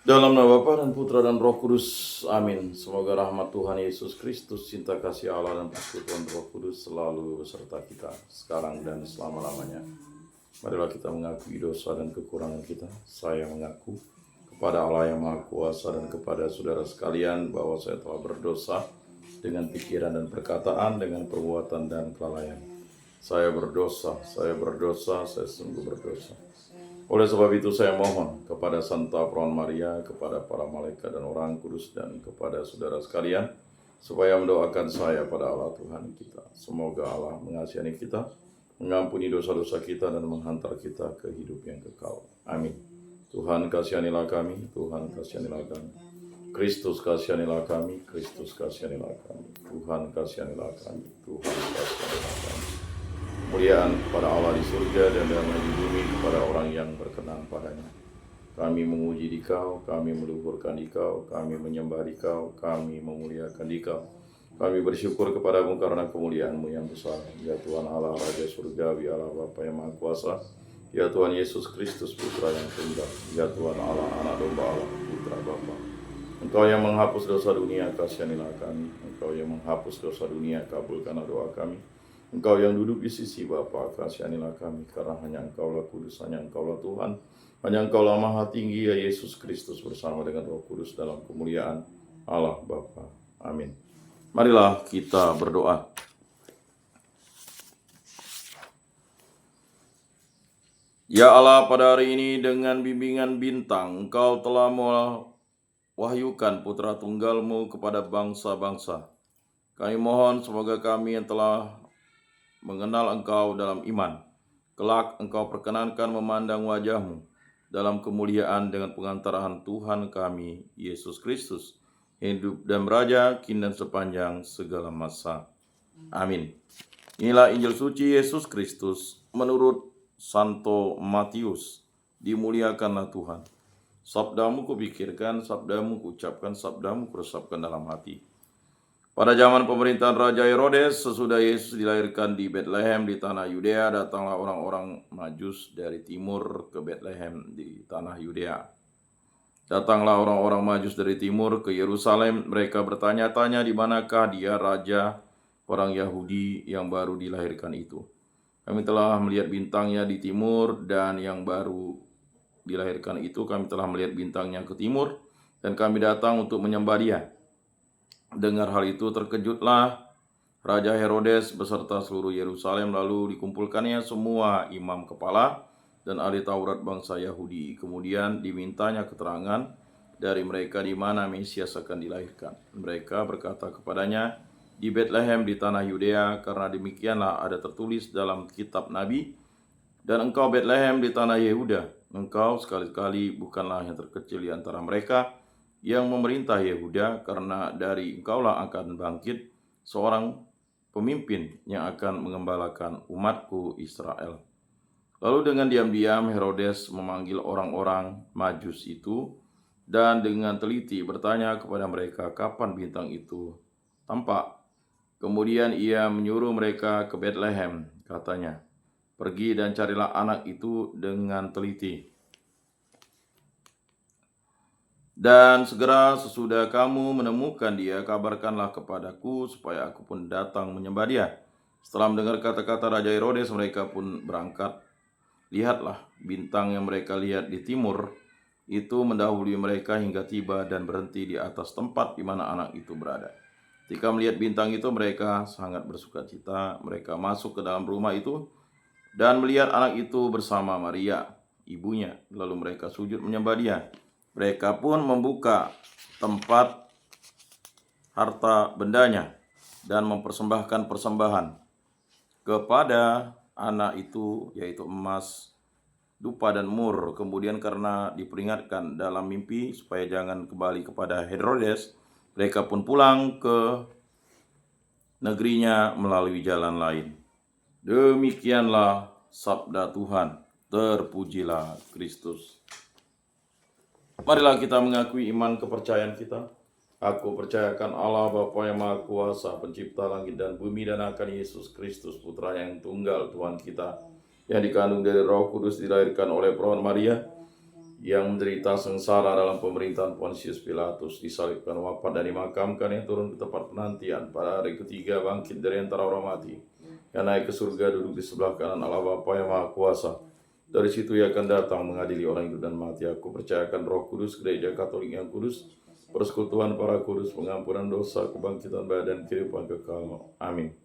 Dalam nama Bapa dan Putra dan Roh Kudus, amin. Semoga rahmat Tuhan Yesus Kristus, cinta kasih Allah dan persekutuan Roh Kudus selalu beserta kita, sekarang dan selama-lamanya. Marilah kita mengakui dosa dan kekurangan kita. Saya mengaku kepada Allah yang Maha Kuasa dan kepada saudara sekalian bahwa saya telah berdosa dengan pikiran dan perkataan, dengan perbuatan dan kelalaian. Saya berdosa, saya sungguh berdosa. Oleh sebab itu saya mohon kepada Santa Perawan Maria, kepada para malaikat dan orang kudus, dan kepada saudara sekalian, supaya mendoakan saya pada Allah Tuhan kita. Semoga Allah mengasihani kita, mengampuni dosa-dosa kita, dan menghantar kita ke hidup yang kekal. Amin. Tuhan kasihanilah kami, Tuhan kasihanilah kami. Kristus kasihanilah kami, Kristus kasihanilah kami. Tuhan kasihanilah kami, Tuhan kasihanilah kami. Kemuliaan kepada Allah di surga dan damai di bumi kepada orang yang berkenan padanya. Kami memuji Dikau, kami meluhurkan Dikau, kami menyembah Dikau, kami memuliakan Dikau. Kami bersyukur kepadamu karena kemuliaan-Mu yang besar. Ya Tuhan Allah, Raja Surgawi, Allah Bapa yang Maha Kuasa. Ya Tuhan Yesus Kristus, Putra yang tunggal. Ya Tuhan Allah, Anak Domba Allah, Putra Bapa. Engkau yang menghapus dosa dunia, kasihanilah kami. Engkau yang menghapus dosa dunia, kabulkanlah doa kami. Engkau yang duduk di sisi Bapa, kasihanilah kami, karena hanya Engkaulah kudus, hanya Engkaulah Tuhan, hanya Engkaulah Maha Tinggi, ya Yesus Kristus bersama dengan Roh Kudus dalam kemuliaan Allah Bapa. Amin. Marilah kita berdoa. Ya Allah, pada hari ini dengan bimbingan bintang, Engkau telah mewahyukan putra tunggal-Mu kepada bangsa-bangsa. Kami mohon semoga kami yang telah mengenal Engkau dalam iman, kelak Engkau perkenankan memandang wajah-Mu dalam kemuliaan dengan pengantaraan Tuhan kami, Yesus Kristus, hidup dan beraja kini dan sepanjang segala masa. Amin. Inilah Injil suci Yesus Kristus menurut Santo Matius. Dimuliakanlah Tuhan. Sabdamu kupikirkan, sabdamu kuucapkan, sabdamu kuresapkan dalam hati. Pada zaman pemerintahan Raja Herodes, sesudah Yesus dilahirkan di Betlehem di tanah Yudea, datanglah orang-orang Majus dari timur ke Betlehem di tanah Yudea. Datanglah orang-orang Majus dari timur ke Yerusalem. Mereka bertanya-tanya di manakah dia raja orang Yahudi yang baru dilahirkan itu. Kami telah melihat bintangnya di timur, dan yang baru dilahirkan itu kami telah melihat bintangnya ke timur, dan kami datang untuk menyembah dia. Dengar hal itu terkejutlah Raja Herodes beserta seluruh Yerusalem, lalu dikumpulkannya semua imam kepala dan ahli Taurat bangsa Yahudi. Kemudian dimintanya keterangan dari mereka di mana Mesias akan dilahirkan. Mereka berkata kepadanya, di Betlehem di tanah Yudea, karena demikianlah ada tertulis dalam kitab Nabi, dan engkau Betlehem di tanah Yehuda, engkau sekali-kali bukanlah yang terkecil di antara mereka yang memerintah Yehuda, karena dari engkaulah akan bangkit seorang pemimpin yang akan mengembalakan umatku Israel. Lalu dengan diam-diam Herodes memanggil orang-orang Majus itu dan dengan teliti bertanya kepada mereka kapan bintang itu tampak. Kemudian ia menyuruh mereka ke Betlehem, katanya, pergi dan carilah anak itu dengan teliti. Dan segera sesudah kamu menemukan dia, kabarkanlah kepadaku supaya aku pun datang menyembah dia. Setelah mendengar kata-kata Raja Herodes, mereka pun berangkat. Lihatlah, bintang yang mereka lihat di timur itu mendahului mereka hingga tiba dan berhenti di atas tempat di mana anak itu berada. Ketika melihat bintang itu, mereka sangat bersukacita. Mereka masuk ke dalam rumah itu dan melihat anak itu bersama Maria, ibunya. Lalu mereka sujud menyembah dia. Mereka pun membuka tempat harta bendanya dan mempersembahkan persembahan kepada anak itu, yaitu emas, dupa, dan mur. Kemudian karena diperingatkan dalam mimpi supaya jangan kembali kepada Herodes, mereka pun pulang ke negerinya melalui jalan lain. Demikianlah sabda Tuhan. Terpujilah Kristus. Marilah kita mengakui iman kepercayaan kita. Aku percayakan Allah Bapa yang Maha Kuasa, pencipta langit dan bumi, dan akan Yesus Kristus, Putra yang tunggal Tuhan kita, yang dikandung dari Roh Kudus, dilahirkan oleh Perawan Maria, yang menderita sengsara dalam pemerintahan Pontius Pilatus, disalibkan, wafat dan dimakamkan, yang turun ke tempat penantian, pada hari ketiga bangkit dari antara orang mati, yang naik ke surga, duduk di sebelah kanan Allah Bapa yang Maha Kuasa. Dari situ ia akan datang mengadili orang hidup dan mati. Aku percayakan Roh Kudus, Gereja Katolik yang kudus, persekutuan para kudus, pengampunan dosa, kebangkitan badan, kehidupan kekal. Amin.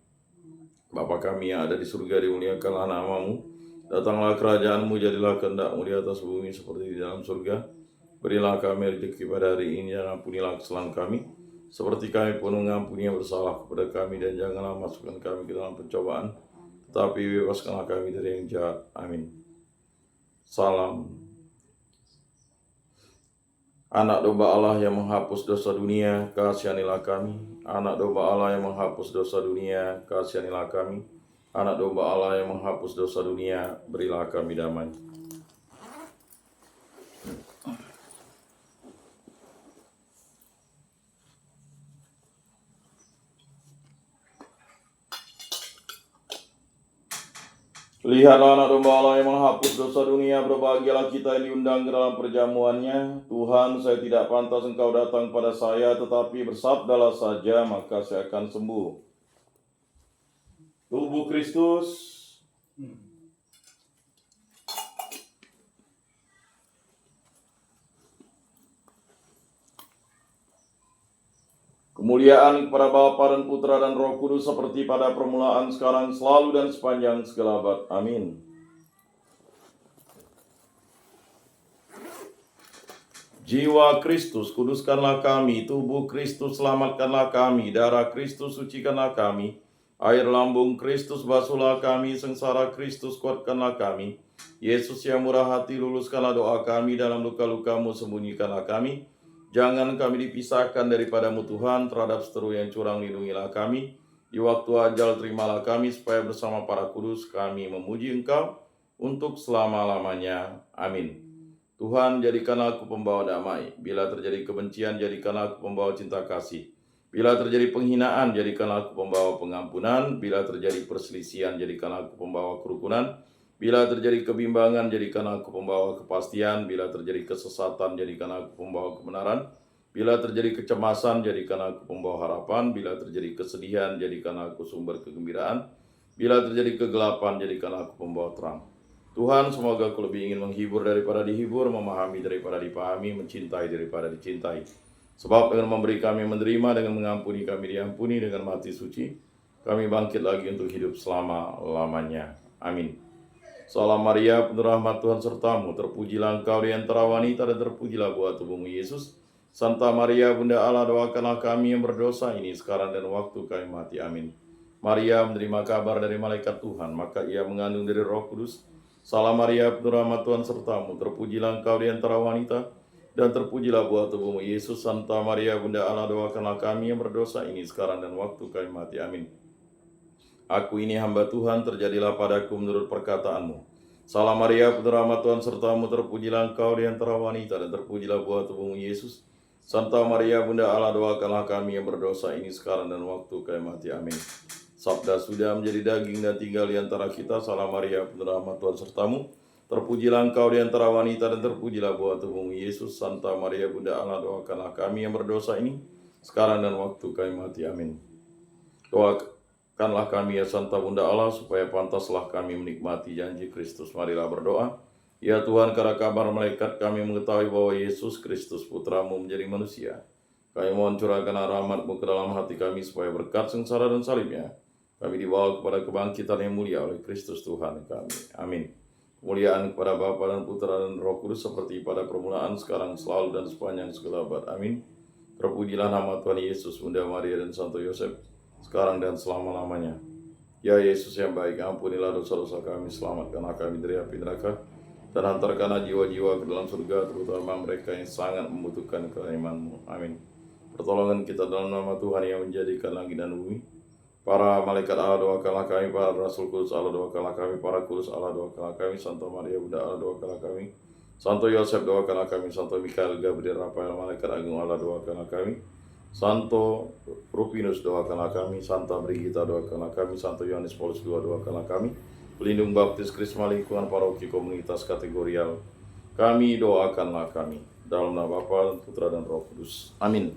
Bapa kami yang ada di surga, dimuliakanlah namamu. Datanglah kerajaanmu, jadilah kehendakmu di atas bumi seperti di dalam surga. Berilah kami rezeki pada hari ini, dan ampunilah kesalahan kami, seperti kami pun mengampuni yang bersalah kepada kami, dan janganlah masukkan kami ke dalam pencobaan, tetapi bebaskanlah kami dari yang jahat. Amin. Salam. Anak domba Allah yang menghapus dosa dunia, kasihanilah kami. Anak domba Allah yang menghapus dosa dunia, kasihanilah kami. Anak domba Allah yang menghapus dosa dunia, berilah kami damai. Lihatlah anak domba Allah yang menghapus dosa dunia, berbahagialah kita yang diundang ke dalam perjamuannya. Tuhan, saya tidak pantas Engkau datang pada saya, tetapi bersabdalah saja, maka saya akan sembuh. Tubuh Kristus. Kemuliaan kepada Bapa dan Putra dan Roh Kudus, seperti pada permulaan, sekarang, selalu, dan sepanjang segala abad. Amin. Jiwa Kristus, kuduskanlah kami. Tubuh Kristus, selamatkanlah kami. Darah Kristus, sucikanlah kami. Air lambung Kristus, basuhlah kami. Sengsara Kristus, kuatkanlah kami. Yesus yang murah hati, luluskanlah doa kami. Dalam luka-lukamu, sembunyikanlah kami. Jangan kami dipisahkan daripadamu Tuhan. Terhadap seteru yang curang, lindungilah kami. Di waktu ajal, terimalah kami, supaya bersama para kudus kami memuji Engkau untuk selama-lamanya. Amin. Tuhan, jadikanlah aku pembawa damai. Bila terjadi kebencian, jadikanlah aku pembawa cinta kasih. Bila terjadi penghinaan, jadikanlah aku pembawa pengampunan. Bila terjadi perselisihan, jadikanlah aku pembawa kerukunan. Bila terjadi kebimbangan, jadikanlah aku pembawa kepastian. Bila terjadi kesesatan, jadikanlah aku pembawa kebenaran. Bila terjadi kecemasan, jadikanlah aku pembawa harapan. Bila terjadi kesedihan, jadikanlah aku sumber kegembiraan. Bila terjadi kegelapan, jadikanlah aku pembawa terang. Tuhan, semoga aku lebih ingin menghibur daripada dihibur, memahami daripada dipahami, mencintai daripada dicintai. Sebab dengan memberi kami menerima, dengan mengampuni kami diampuni, dengan mati suci kami bangkit lagi untuk hidup selama-lamanya. Amin. Salam Maria, penuh rahmat Tuhan sertamu, terpujilah engkau di antara wanita, dan terpujilah buah tubuhmu Yesus. Santa Maria, Bunda Allah, doakanlah kami yang berdosa ini, sekarang dan waktu kami mati. Amin. Maria menerima kabar dari malaikat Tuhan, maka ia mengandung dari Roh Kudus. Salam Maria, penuh rahmat Tuhan sertamu, terpujilah engkau di antara wanita, dan terpujilah buah tubuhmu Yesus. Santa Maria, Bunda Allah, doakanlah kami yang berdosa ini, sekarang dan waktu kami mati. Amin. Aku ini hamba Tuhan, terjadilah padaku menurut perkataanmu. Salam Maria, penuh rahmat Tuhan sertamu, terpujilah engkau di antara wanita, dan terpujilah buah tubuhmu Yesus. Santa Maria, Bunda Allah, doakanlah kami yang berdosa ini, sekarang dan waktu kami mati. Amin. Sabda sudah menjadi daging dan tinggal di antara kita. Salam Maria, penuh rahmat Tuhan sertamu, terpujilah engkau di antara wanita, dan terpujilah buah tubuhmu Yesus. Santa Maria, Bunda Allah, doakanlah kami yang berdosa ini, sekarang dan waktu kami mati. Amin. Doakanlah kami ya Santa Bunda Allah, supaya pantaslah kami menikmati janji Kristus. Marilah berdoa. Ya Tuhan, karena kabar malaikat kami mengetahui bahwa Yesus Kristus Putramu menjadi manusia. Kami mohon curahkan rahmat-Mu ke dalam hati kami, supaya berkat sengsara dan salibnya kami dibawa kepada kebangkitan yang mulia oleh Kristus Tuhan kami. Amin. Kemuliaan kepada Bapa dan Putra dan Roh Kudus, seperti pada permulaan, sekarang, selalu, dan sepanjang segala abad. Amin. Terpujilah nama Tuhan Yesus, Bunda Maria, dan Santo Yosef, sekarang dan selama-lamanya. Ya Yesus yang baik, ampunilah dosa-dosa kami, selamatkanlah kami dari api neraka, dan hantarkanlah jiwa-jiwa ke dalam surga, terutama mereka yang sangat membutuhkan keiman-Mu. Amin. Pertolongan kita dalam nama Tuhan yang menjadikan langit dan bumi. Para malaikat Allah, doakanlah kami. Para Rasul Kudus Allah, doakanlah kami. Para Kudus Allah, doakanlah kami. Santa Maria, Bunda Allah, doakanlah kami. Santo Yosef, doakanlah kami. Santo Mikael, Gabriel, Rafael, malaikat agung Allah, doakanlah kami. Santo Rupinus, doakanlah kami. Santa Brigita, doakanlah kami. Santo Yohanes Paulus II, doakanlah kami. Pelindung baptis, Krisma, lingkungan paroki, komunitas kategorial, Kami doakanlah kami. Dalam nama Bapa, Putra, dan Roh Kudus. Amin.